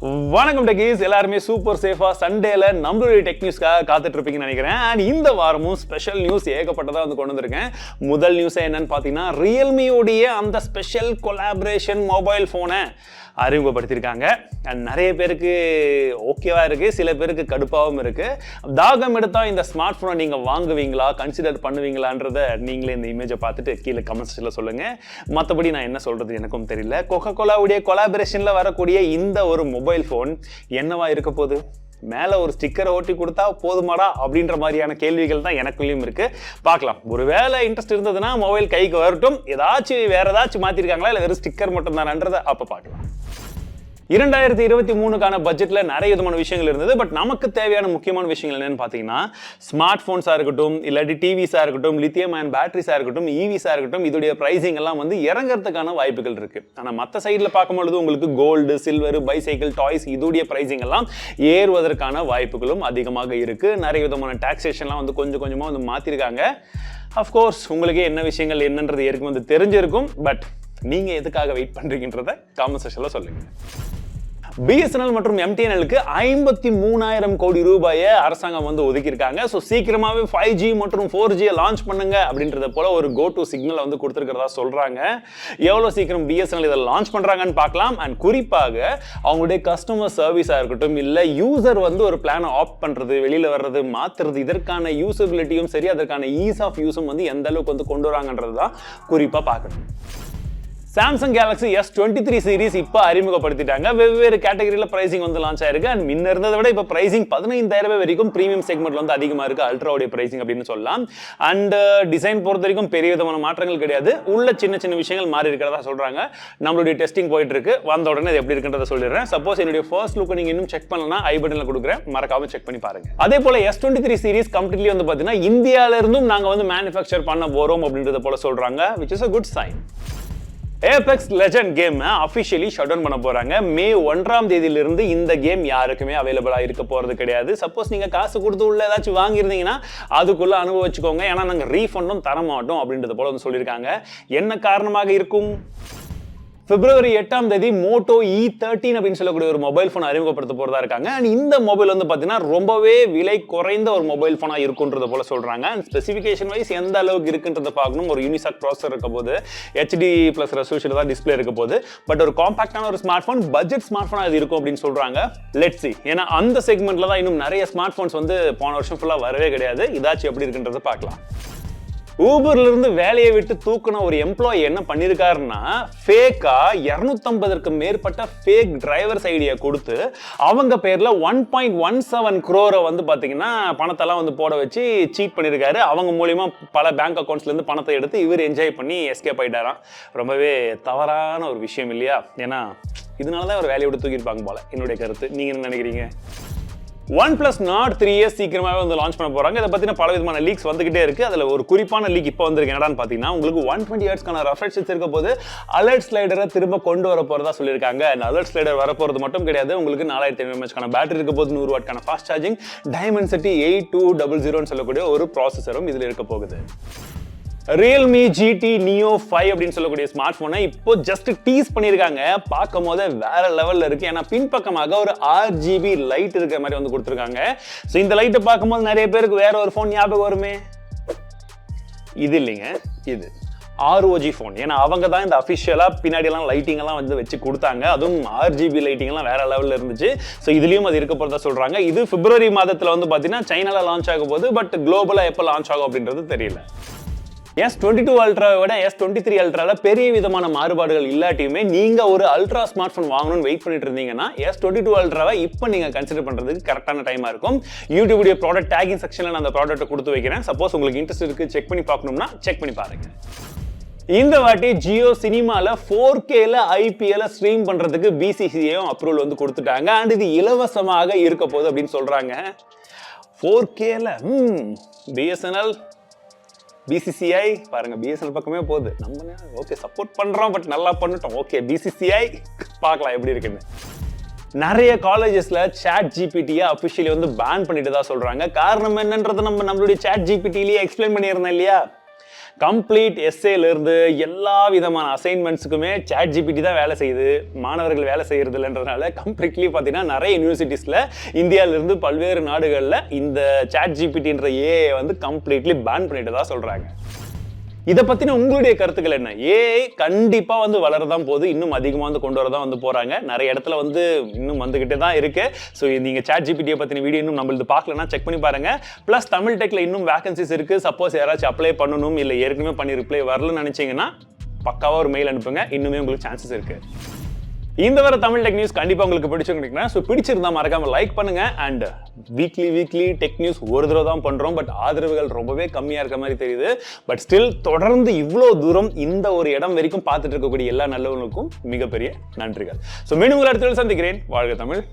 வணக்கம் டெக்கீஸ், எல்லாருமே சூப்பர் சேஃபா சண்டேல நம்மளுடைய டெக் நியூஸ்க்காக காத்துட்டு இருப்பீங்கன்னு நினைக்கிறேன். அண்ட் இந்த வாரமும் ஸ்பெஷல் நியூஸ் ஏகப்பட்டதா வந்து கொண்டு வந்திருக்கேன். முதல் நியூஸ் என்னன்னு பார்த்தீங்கன்னா, ரியல்மியோடைய அந்த ஸ்பெஷல் கொலாபரேஷன் மொபைல் ஃபோனை அறிமுகப்படுத்தியிருக்காங்க. அண்ட் நிறைய பேருக்கு ஓகேவா இருக்கு, சில பேருக்கு கடுப்பாகவும் இருக்கு. தாகம் எடுத்தா இந்த ஸ்மார்ட் ஃபோனை நீங்க வாங்குவீங்களா, கன்சிடர் பண்ணுவீங்களான்றத நீங்களே இந்த இமேஜை பார்த்துட்டு கீழே கமெண்ட் செக்ஷன்ல சொல்லுங்க. மற்றபடி நான் என்ன சொல்றது எனக்கும் தெரியல. கொக்கோ கோலாவுடைய கொலாபரேஷன்ல வரக்கூடிய இந்த ஒரு மொபைல் ஃபோன் என்னவா இருக்க போகுது? மேலே ஒரு ஸ்டிக்கரை ஓட்டி கொடுத்தா போதுமாடா அப்படின்ற மாதிரியான கேள்விகள் தான் எனக்குள்ளேயும் இருக்கு. பார்க்கலாம், ஒரு வேலை இன்ட்ரெஸ்ட் இருந்ததுன்னா மொபைல் கைக்கு வரட்டும். ஏதாச்சும் வேற ஏதாச்சும் மாற்றிருக்காங்களா இல்லை வெறும் ஸ்டிக்கர் மட்டும் தானன்றதை அப்போ பார்க்கலாம். 2023க்கான பட்ஜெட்ல நிறைய விதமான விஷயங்கள் இருந்தது. பட் நமக்கு தேவையான முக்கியமான விஷயங்கள் என்னன்னு பார்த்தீங்கன்னா, ஸ்மார்ட் போன்ஸாக இருக்கட்டும், இல்லாட்டி டிவிஸாக இருக்கட்டும், லித்தியம் அயன் பேட்டரிஸாக இருக்கட்டும், ஈவிஸாக இருக்கட்டும், இதோடைய பிரைசிங் எல்லாம் வந்து இறங்கிறதுக்கான வாய்ப்புகள் இருக்கு. ஆனால் மற்ற சைடில் பார்க்கும்பொழுது உங்களுக்கு கோல்டு, சில்வர், பைசைக்கிள், டாய்ஸ் இதோடைய பிரைசிங் எல்லாம் ஏறுவதற்கான வாய்ப்புகளும் அதிகமாக இருக்கு. நிறைய விதமான டாக்ஸேஷன்லாம் வந்து கொஞ்சம் கொஞ்சமாக வந்து மாற்றிருக்காங்க. அஃப்கோர்ஸ் உங்களுக்கு என்ன விஷயங்கள் என்னன்றது ஏற்கனவே வந்து தெரிஞ்சிருக்கும். பட் நீங்க எதுக்காக வெயிட் பண்றீங்கன்றத காமெண்ட் செக்ஷன்ல சொல்லுங்க. பிஎஸ்என்எல் மற்றும் எம்டிஎன்எலுக்கு 53,000 கோடி ரூபாயை அரசாங்கம் வந்து ஒதுக்கியிருக்காங்க. ஸோ சீக்கிரமாகவே 5G மற்றும் 4G லான்ச் பண்ணுங்க அப்படின்றத போல ஒரு கோ டு சிக்னல் வந்து கொடுத்துருக்கிறதா சொல்றாங்க. எவ்வளோ சீக்கிரம் பிஎஸ்என்எல் இதை லான்ச் பண்றாங்கன்னு பார்க்கலாம். அண்ட் குறிப்பாக அவங்களுடைய கஸ்டமர் சர்வீஸாக இருக்கட்டும், இல்லை யூசர் வந்து ஒரு பிளானை ஆப்ட் பண்றது, வெளியில வர்றது, மாத்துறது, இதற்கான யூசபிலிட்டியும் சரி, அதற்கான ஈஸ் ஆஃப் யூஸும் வந்து எந்த அளவுக்கு வந்து கொண்டு வராங்கன்றது தான் குறிப்பாக பார்க்கணும். சாம்சங் கேலக்ஸி S23 சீரிஸ் இப்போ அறிமுகப்படுத்திட்டாங்க. வெவ்வேறு கேட்டகரியில் பிரைசிங் வந்து லான்ச் ஆயிருக்கு. அண்ட் முன்ன இருந்ததை விட இப்போ பிரைசிங் 15,000 வரைக்கும் பிரீமியம் செக்மெண்ட்ல வந்து அதிகமாக இருக்கு. அல்ட்ராவுடைய பிரைசிங் அப்படின்னு சொல்லலாம். அண்ட் டிசைன் பொறுத்த வரைக்கும் பெரிய விதமான மாற்றங்கள் கிடையாது. உள்ள சின்ன சின்ன விஷயங்கள் மாறி இருக்கிறதா சொல்றாங்க. நம்மளுடைய டெஸ்டிங் போயிட்டு இருக்கு. வந்த உடனே இது எப்படி இருக்குன்றத சொல்லிடுறேன். சப்போஸ் என்னுடைய ஃபர்ஸ்ட் லுக் நீங்க இன்னும் செக் பண்ணலன்னா ஐ பட்டன்ல கொடுக்குறேன், மறக்காம செக் பண்ணி பாருங்க. அதே போல S23 சீரிஸ் கம்ப்ளீட்லி வந்து பாத்தீங்கன்னா இந்தியால இருந்தும் நாங்க வந்து மேனுஃபேக்சர் பண்ண போறோம் அப்படின்றத போல சொல்றாங்க, which is a good sign. Apex legend game officially shutdown பண்ண போறாங்க. மே 1ஆம் தேதியிலிருந்து இந்த கேம் யாருக்குமே அவைலபிளா இருக்க போறது கிடையாது. சப்போஸ் நீங்க காசு கொடுத்து உள்ள ஏதாச்சும் வாங்கியிருந்தீங்கன்னா அதுக்குள்ள அனுபவிச்சுக்கோங்க. ஏன்னா நாங்க ரீஃபண்டும் தர மாட்டோம் அப்படின்றது போல வந்து சொல்லியிருக்காங்க. என்ன காரணமாக இருக்கும்? பிப்ரவரி 8ஆம் தேதி மோட்டோ E13 அப்படின்னு சொல்லக்கூடிய ஒரு மொபைல் போன் அறிமுகப்படுத்த போறதா இருக்காங்க. அண்ட் இந்த மொபைல் வந்து பாத்தீங்கன்னா ரொம்பவே விலை குறைந்த ஒரு மொபைல் போனா இருக்குன்றது போல சொல்றாங்க. அண்ட் ஸ்பெசிஃபிகேஷன் வைஸ் எந்த அளவுக்கு இருக்குன்றத பார்க்கணும். ஒரு யூனிசாக் ப்ராசஸர் இருக்க போது, HD+ ரெசல்யூஷன் தான் டிஸ்பிளே இருக்க போது. பட் ஒரு காம்பாக்டான ஒரு ஸ்மார்ட் போன், பட்ஜெட் ஸ்மார்ட் போனா அது இருக்கும் அப்படின்னு சொல்றாங்க. Let's see. ஏன்னா அந்த செக்மெண்ட்ல தான் இன்னும் நிறைய ஸ்மார்ட் போன்ஸ் வந்து போன வருஷம் ஃபுல்லா வரவே கிடையாது. இதாச்சும் எப்படி இருக்குன்றத பார்க்கலாம். ஊபர்ல இருந்து வேலையை விட்டு தூக்குன ஒரு எம்ப்ளாயி என்ன பண்ணிருக்காருன்னா, ஃபேக்கா 250க்கு மேற்பட்ட ஃபேக் டிரைவர்ஸ் ஐடியா கொடுத்து அவங்க பேர்ல 1.17 crore வந்து பாத்தீங்கன்னா பணத்தெல்லாம் வந்து போட வச்சு சீட் பண்ணிருக்காரு. அவங்க மூலியமா பல பேங்க் அக்கௌண்ட்ஸ்ல இருந்து பணத்தை எடுத்து இவர் என்ஜாய் பண்ணி எஸ்கேப் ஆயிட்டாராம். ரொம்பவே தவறான ஒரு விஷயம் இல்லையா? ஏன்னா இதனாலதான் ஒரு வேலையை விட்டு தூக்கிருப்பாங்க போல, என்னுடைய கருத்து. நீங்க என்ன நினைக்கிறீங்க? OnePlus Nord 3S சீக்கிரமாவே வந்து லான்ச் பண்ண போறாங்க. இதை பத்தின பல விதமான லீக்ஸ் வந்துகிட்டே இருக்கு. அதுல ஒரு குறிப்பான லீக் இப்போ வந்திருக்கு. என்னடான்னு பாத்தீங்கன்னா, உங்களுக்கு 120 Hzக்கான ரெஃப்ரெஷ் இருக்க போது அலர்ட் ஸ்லைடரை திரும்ப கொண்டு வர போறதா சொல்லியிருக்காங்க. அலர்ட் ஸ்லைடர் வர போறது மட்டும் கிடையாது, உங்களுக்கு 4500 mAhக்கான பேட்டரி இருக்க போது, 100 வாட்கான ஃபாஸ்ட் சார்ஜிங், Dimensity 8200 சொல்லக்கூடிய ஒரு ப்ராசஸரும் இதுல இருக்க போகுது. Realme GT Neo 5 அப்படின்னு சொல்லக்கூடிய ஸ்மார்ட் போனை இப்போ ஜஸ்ட் டீஸ் பண்ணியிருக்காங்க. பார்க்கும் போது வேற லெவல்ல இருக்கு. ஏன்னா பின்பக்கமாக ஒரு RGB லைட் இருக்கிற மாதிரி வந்து கொடுத்துருக்காங்க. ஸோ இந்த லைட்டை பார்க்கும்போது நிறைய பேருக்கு வேற ஒரு ஃபோன் ஞாபகம் வருமே. இது இல்லைங்க, இது ROG ஃபோன். ஏன்னா அவங்க தான் இந்த அஃபிஷியலா பின்னாடி எல்லாம் லைட்டிங் எல்லாம் வந்து வச்சு கொடுத்தாங்க. அதுவும் RGB லைட்டிங் எல்லாம் வேற லெவல்ல இருந்துச்சு. ஸோ இதுலயும் அது இருக்க போறதா சொல்றாங்க. இது பிப்ரவரி மாதத்துல வந்து பாத்தீங்கன்னா சைனால லான்ச் ஆக போகுது. பட் குளோபலா எப்போ லான்ச் ஆகும் அப்படின்றது தெரியல. S22 அல்ட்ராவை விட S23 அல்ட்ரால பெரிய விதமான மாறுபாடுகள் இல்லாட்டியுமே நீங்க ஒரு அல்ட்ரா ஸ்மார்ட் போன் வாங்கணும்னு வெயிட் பண்ணிட்டு இருந்தீங்கன்னா S22 அல்ட்ராவை இப்போ நீங்க கன்சிடர் பண்றதுக்கு கரெக்டான டைமா இருக்கும். யூடியூபுடைய ப்ராடக்ட் டேகிங் செக்ஷன்ல நான் அந்த ப்ராடக்ட்டை கொடுத்து வைக்கிறேன். சப்போஸ் உங்களுக்கு இன்ட்ரெஸ்ட் இருக்கு, செக் பண்ணி பார்க்கணும்னா செக் பண்ணி பாருங்க. இந்த வாட்டி ஜியோ சினிமால 4Kல IPL ஸ்ட்ரீம் பண்றதுக்கு BCCIயும் அப்ரூவல் வந்து கொடுத்துட்டாங்க. அண்ட் இது இலவசமாக இருக்க போகுது அப்படின்னு சொல்றாங்க. 4Kல BSNL BCCI பாருங்க, BSNL பக்கமே போகுது. நம்ம ஓகே சப்போர்ட் பண்றோம், பட் நல்லா பண்ணிட்டோம். ஓகே BCCI பார்க்கலாம் எப்படி இருக்குன்னு. நிறைய காலேஜஸ்ல சாட் ஜிபிடியை அபிஷியலி வந்து பேன் பண்ணிட்டு தான் சொல்றாங்க. காரணம் என்னன்றது நம்மளுடைய சாட் ஜிபிடிலேயே எக்ஸ்பிளைன் பண்ணியிருந்தேன் இல்லையா? கம்ப்ளீட் எஸ்ஏல இருந்து எல்லா விதமான அசைன்மெண்ட்ஸுக்குமே சாட் ஜிபிடி தான் வேலை செய்யுது, மாணவர்கள் வேலை செய்யறது இல்லைன்றதுனால கம்ப்ளீட்லி பார்த்தீங்கன்னா நிறைய யூனிவர்சிட்டிஸில் இந்தியாவிலிருந்து பல்வேறு நாடுகளில் இந்த சாட் ஜிபிடின்ற ஏஐ வந்து கம்ப்ளீட்லி பேன் பண்ணிட்டு தான் சொல்றாங்க. இதை பத்தின உங்களுடைய கருத்துக்கள் என்ன? ஏஐ கண்டிப்பா வந்து வளரதான் போகுது, இன்னும் அதிகமா வந்து கொண்டு வரதான் வந்து போறாங்க, நிறைய இடத்துல வந்து இன்னும் வந்துகிட்டே தான் இருக்கு. ஸோ நீங்க சாட் ஜிபிடியை பத்தின வீடியோ இன்னும் நம்மளுக்கு பார்க்கலன்னா செக் பண்ணி பாருங்க. பிளஸ் தமிழ் டெக்ல இன்னும் வேகன்சிஸ் இருக்கு, சப்போஸ் யாராச்சும் அப்ளை பண்ணணும் இல்லை ஏற்கனவே பண்ணி ரிப்ளை வரலன்னு நினைச்சீங்கன்னா பக்காவா ஒரு மெயில் அனுப்புங்க, இன்னுமே உங்களுக்கு சான்சஸ் இருக்கு. இந்த வர தமிழ் டெக் நியூஸ் கண்டிப்பா உங்களுக்கு பிடிச்சிருக்கீங்கன்னா ஸோ பிடிச்சிருந்தா மறக்காம லைக் பண்ணுங்க. அண்ட் வீக்லி டெக் நியூஸ் ஒரு தடவை தான் பண்றோம், பட் ஆதரவுகள் ரொம்பவே கம்மியா இருக்க மாதிரி தெரியுது. பட் ஸ்டில் தொடர்ந்து இவ்வளோ தூரம் இந்த ஒரு இடம் வரைக்கும் பார்த்துட்டு இருக்கக்கூடிய எல்லா நல்லவங்களுக்கும் மிகப்பெரிய நன்றிகள். ஸோ மீண்டும் உங்களை அடுத்த சந்திக்கிறேன். வாழ்க தமிழ்.